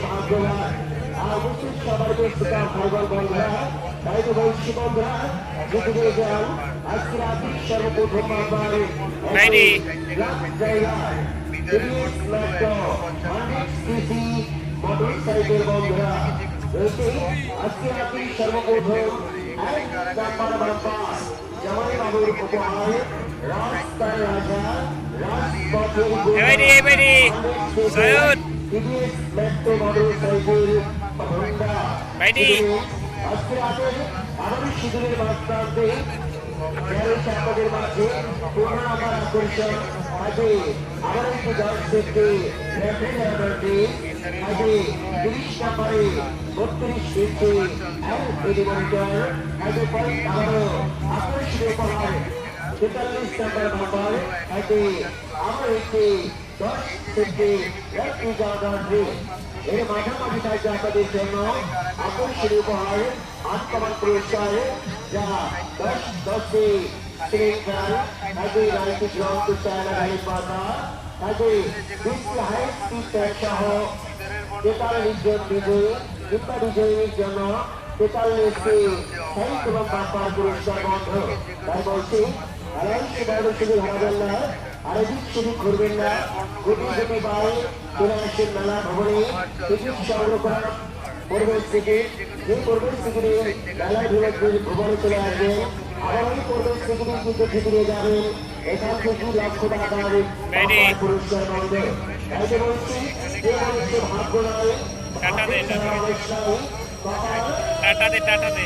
ভাগ্যবান আর অবশ্যই সবার ব্যস্ততা ভাইবার বন্ধুরা তাই তো বলছি বন্ধুরা যেতে যাও আজকে রাতে সর্বপ্রথম আমার জায়গায় মোটরসাইকেল বন্ধুরা আজকে রাতে সর্বপ্রথম এক নাম্বার বাম্পার জামাই বাবুর উপহার রাস্তায় রাজা রাজপথের মেট্রো মোটরসাইকেল হোন্ডা আজকে রাতে আগামী শিবিরের মাঝখানে আপনাদের মাঝে পূর্ণ আমার আকর্ষণ আজকে আবার একটু দর্শককে রেফ্রিজারেটরটি আজকে 30 নম্বরে 32 ইঞ্চি এলইডি মনিটর আজকে পয়েন্ট আবারও আকর্ষণীয় উপহার 43 নম্বর নাম্বার আজকে আবার একটি 10 থেকে রেফ্রিজারেটরটি এর মাঝামাঝি থাকবে আপনাদের জন্য আকর্ষণীয় উপহার 8 নম্বর পুরস্কার যা 10 সিলিন্ডার আজকে রাইট গ্রাউন্ড টু চায়না গাড়ি পাতা আজকে 20 হাই স্পিড ট্র্যাক সহ 43 জন বিজয়ী কিংবা বিজয়ীর জন্য 43টি সাইট এবং বাম্পার পুরস্কার বন্ধ তাই বলছি আড়াইশো বাইরে শুধু হারাবেন না আরেকদিন শুধু ঘুরবেন না কোটি কোটি বাই চলে আসেন মেলা ভবনে টিকিট সংগ্রহ করার পরিবেশ থেকে যে পরিবেশ থেকে মেলায় ভবনে চলে আসবেন আবার ওই পরিবেশ থেকে কিন্তু ফিরে যাবেন এখান থেকে লক্ষ টাকার পুরস্কার পাবে তাই যে বলছি যে মানুষের ভাগ্য নয় টাটা দে